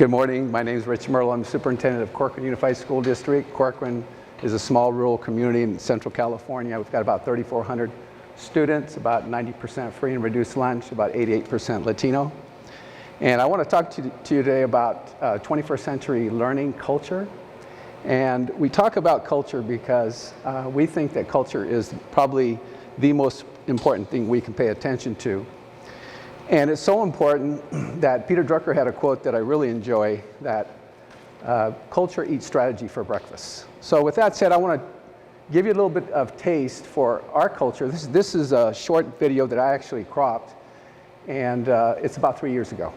Good morning. My name is Rich Merlo. I'm superintendent of Corcoran Unified School District. Corcoran is a small rural community in Central California. We've got about 3,400 students, about 90% free and reduced lunch, about 88% Latino. And I want to talk to you today about 21st century learning culture. And we talk about culture because we think that culture is probably the most important thing we can pay attention to. And it's so important that Peter Drucker had a quote that I really enjoy, that culture eats strategy for breakfast. So with that said, I want to give you a little bit of taste for our culture. This is a short video that I actually cropped, and it's about 3 years ago.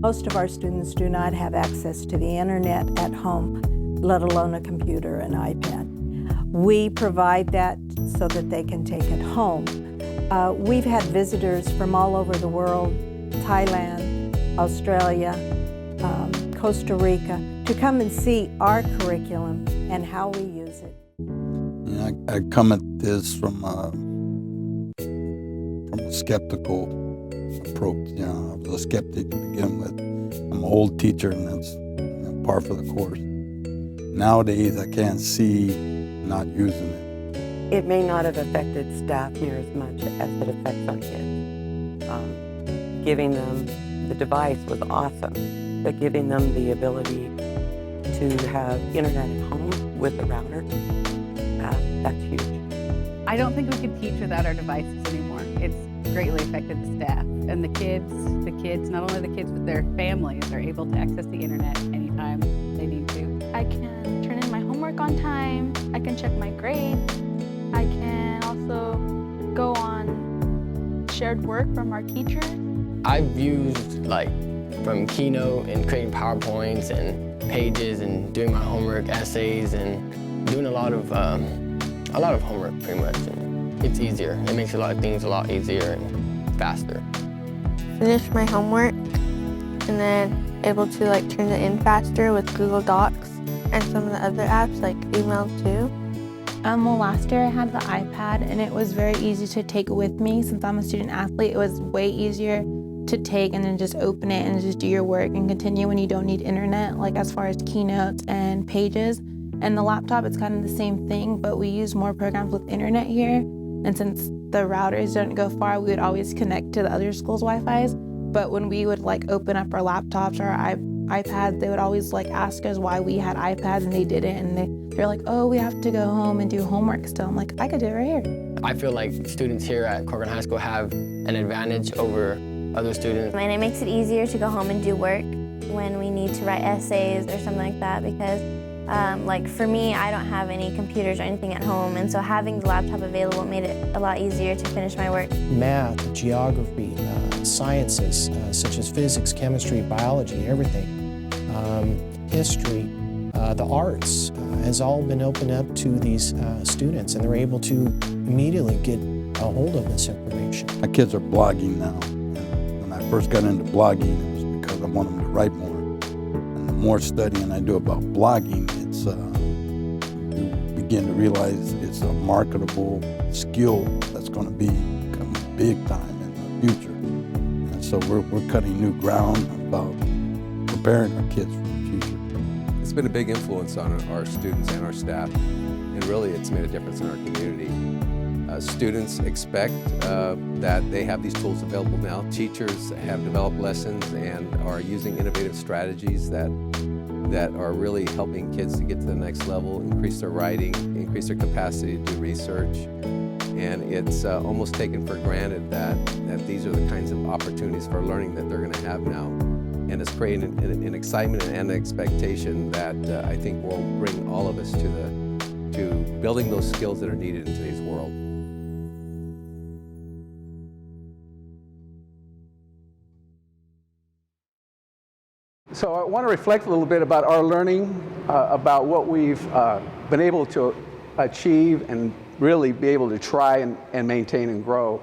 Most of our students do not have access to the internet at home, let alone a computer and iPad. We provide that so that they can take it home. We've had visitors from all over the world, Thailand, Australia, Costa Rica, to come and see our curriculum and how we use it. Yeah, I come at this from a skeptical approach. You know, I was a skeptic to begin with. I'm an old teacher, and that's par for the course. Nowadays, I can't see not using it. It may not have affected staff near as much as it affects our kids. Giving them the device was awesome, but giving them the ability to have internet at home with a router, that's huge. I don't think we could teach without our devices anymore. It's greatly affected the staff and the kids, not only the kids but their families are able to access the internet anytime they need to. I can turn in my homework on time, I can check my grades, I can also go on shared work from our teachers. I've used from Keynote and creating PowerPoints and pages and doing my homework, essays, and doing a lot of homework pretty much. And it's easier. It makes a lot of things a lot easier and faster. Finish my homework and then able to turn it in faster with Google Docs and some of the other apps like email too. Well, last year I had the iPad and it was very easy to take with me. Since I'm a student athlete, it was way easier to take and then just open it and just do your work and continue when you don't need internet, as far as keynotes and pages. And the laptop, it's kind of the same thing, but we use more programs with internet here. And since the routers don't go far, we would always connect to the other school's Wi-Fi's. But when we would open up our laptops or our iPads, they would always ask us why we had iPads and they didn't. And they're like, oh, we have to go home and do homework still. I'm like, I could do it right here. I feel like students here at Corcoran High School have an advantage over other students. And it makes it easier to go home and do work when we need to write essays or something like that, because for me, I don't have any computers or anything at home, and so having the laptop available made it a lot easier to finish my work. Math, geography, sciences such as physics, chemistry, biology, everything, history, the arts has all been opened up to these students, and they're able to immediately get a hold of this information. My kids are blogging now. When I first got into blogging, it was because I want them to write more. And the more studying I do about blogging, you begin to realize it's a marketable skill that's going to become big time in the future. And so we're cutting new ground about preparing our kids for the future. It's been a big influence on our students and our staff, and really it's made a difference in our community. Students expect that they have these tools available now. Teachers have developed lessons and are using innovative strategies that are really helping kids to get to the next level, increase their writing, increase their capacity to do research. And it's almost taken for granted that these are the kinds of opportunities for learning that they're going to have now. And it's creating an excitement and an expectation that I think will bring all of us to building those skills that are needed in today's world. So I want to reflect a little bit about our learning, about what we've been able to achieve and really be able to try and maintain and grow.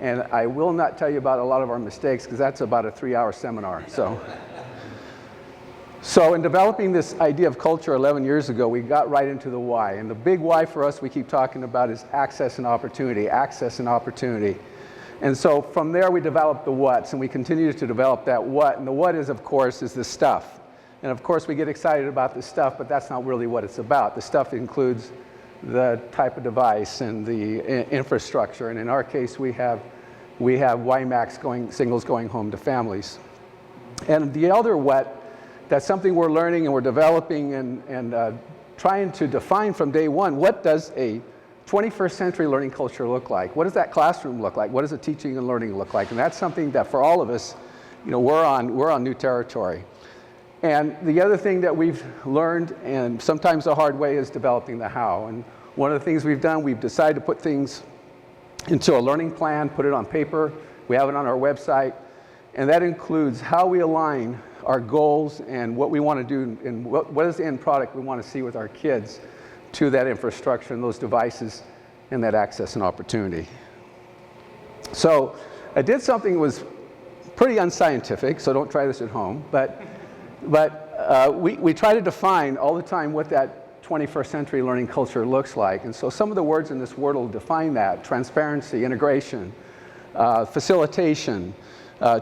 And I will not tell you about a lot of our mistakes because that's about a 3-hour seminar. So So in developing this idea of culture 11 years ago, we got right into the why. And the big why for us we keep talking about is access and opportunity, access and opportunity. And so from there we developed the what's, and we continue to develop that what. And the what is, of course, is the stuff. And of course we get excited about the stuff, but that's not really what it's about. The stuff includes the type of device and the infrastructure. And in our case we have WiMAX signals going home to families. And the other what, that's something we're learning and we're developing and trying to define from day one. What does a 21st century learning culture look like? What does that classroom look like? What does the teaching and learning look like? And that's something that for all of us, we're on new territory. And the other thing that we've learned, and sometimes the hard way, is developing the how. And one of the things we've done, we've decided to put things into a learning plan, put it on paper. We have it on our website. And that includes how we align our goals and what we want to do and what is the end product we want to see with our kids to that infrastructure and those devices and that access and opportunity. So I did something that was pretty unscientific, so don't try this at home, but we try to define all the time what that 21st century learning culture looks like. And so some of the words in this word will define that: transparency, integration, facilitation,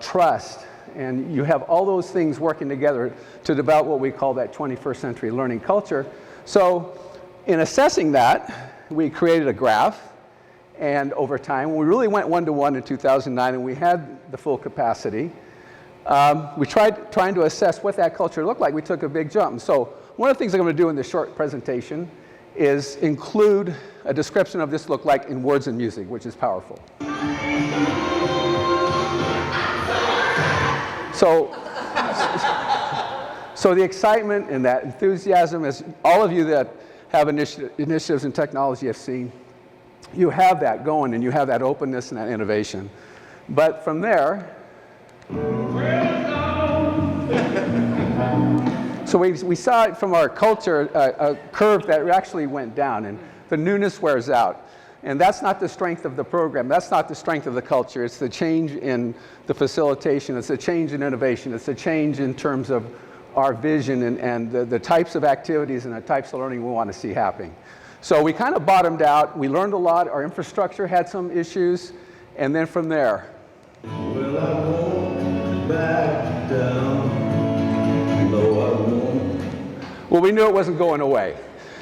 trust. And you have all those things working together to develop what we call that 21st century learning culture. So in assessing that, we created a graph. And over time, we really went one-to-one in 2009, and we had the full capacity. We trying to assess what that culture looked like. We took a big jump. So one of the things I'm going to do in this short presentation is include a description of this look like in words and music, which is powerful. So the excitement and that enthusiasm, as all of you that have initiatives in technology have seen, you have that going and you have that openness and that innovation. But from there, so we saw it from our culture, a curve that actually went down, and the newness wears out. And that's not the strength of the program. That's not the strength of the culture. It's the change in the facilitation. It's the change in innovation. It's the change in terms of our vision and the types of activities and the types of learning we want to see happening. So we kind of bottomed out. We learned a lot. Our infrastructure had some issues. And then from there. Well, I won't back down. No, I won't. Well, we knew it wasn't going away.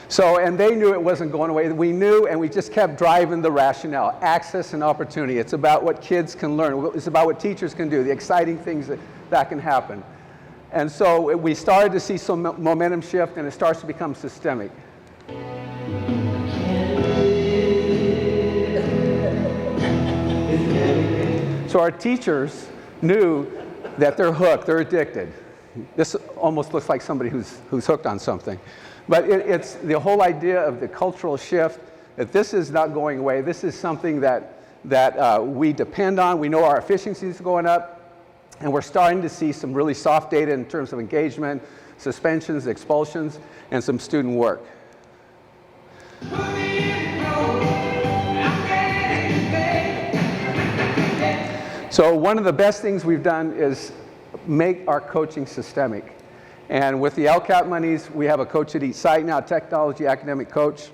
So, and they knew it wasn't going away. We knew, and we just kept driving the rationale: access and opportunity. It's about what kids can learn. It's about what teachers can do, the exciting things that can happen. And so we started to see some momentum shift, and it starts to become systemic. So our teachers knew that they're hooked, they're addicted. This almost looks like somebody who's hooked on something. But it's the whole idea of the cultural shift, that this is not going away. This is something that we depend on. We know our efficiency is going up, and we're starting to see some really soft data in terms of engagement, suspensions, expulsions, and some student work. So one of the best things we've done is make our coaching systemic. And with the LCAP monies, we have a coach at each site now, technology academic coach,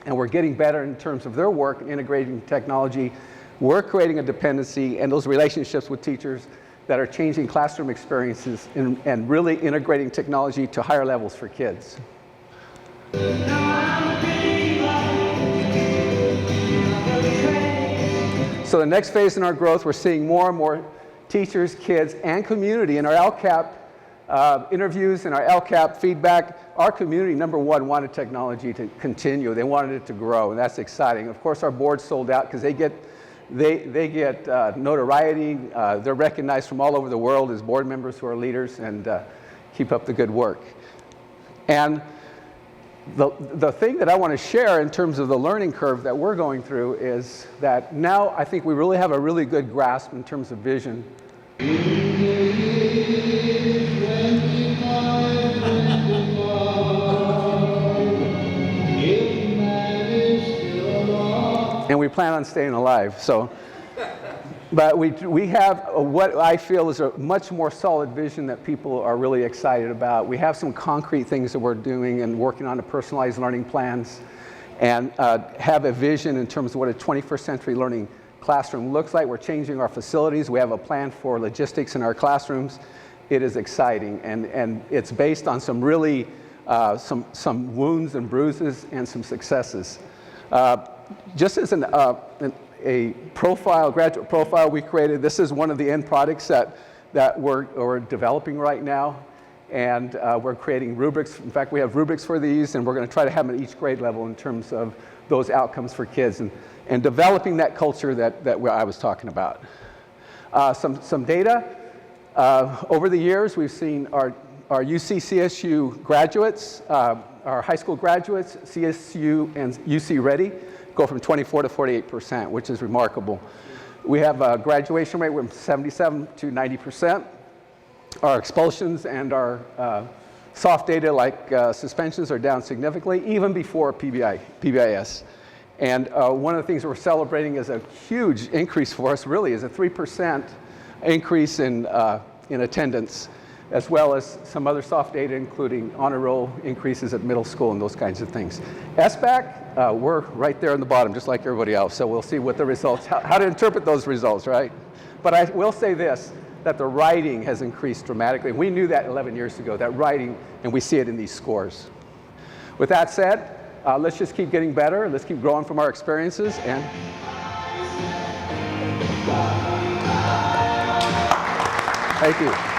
and we're getting better in terms of their work integrating technology. We're creating a dependency and those relationships with teachers that are changing classroom experiences and really integrating technology to higher levels for kids. So the next phase in our growth, we're seeing more and more teachers, kids, and community in our LCAP interviews and our LCAP feedback. Our community, number one, wanted technology to continue. They wanted it to grow, and that's exciting. Of course, our board's sold out because they get notoriety. They're recognized from all over the world as board members who are leaders and keep up the good work. And the thing that I want to share in terms of the learning curve that we're going through is that now I think we really have a really good grasp in terms of vision. And we plan on staying alive. So But we have what I feel is a much more solid vision that people are really excited about. We have some concrete things that we're doing and working on the personalized learning plans, and have a vision in terms of what a 21st century learning classroom looks like. We're changing our facilities. We have a plan for logistics in our classrooms. It is exciting, and it's based on some really some wounds and bruises and some successes. Just as a profile, graduate profile we created, this is one of the end products that we're developing right now. And we're creating rubrics. In fact, we have rubrics for these, and we're going to try to have them at each grade level in terms of those outcomes for kids and developing that culture that I was talking about. Some data. Over the years, we've seen our UC-CSU graduates, our high school graduates, CSU and UC Ready, go from 24 to 48%, which is remarkable. We have a graduation rate from 77 to 90%. Our expulsions and our soft data like suspensions are down significantly, even before PBIS. And one of the things we're celebrating is a huge increase for us, really, is a 3% increase in attendance, as well as some other soft data, including honor roll increases at middle school and those kinds of things. SBAC, we're right there in the bottom, just like everybody else. So we'll see what the results, how to interpret those results, right? But I will say this, that the writing has increased dramatically. We knew that 11 years ago, that writing, and we see it in these scores. With that said, let's just keep getting better. Let's keep growing from our experiences. And thank you.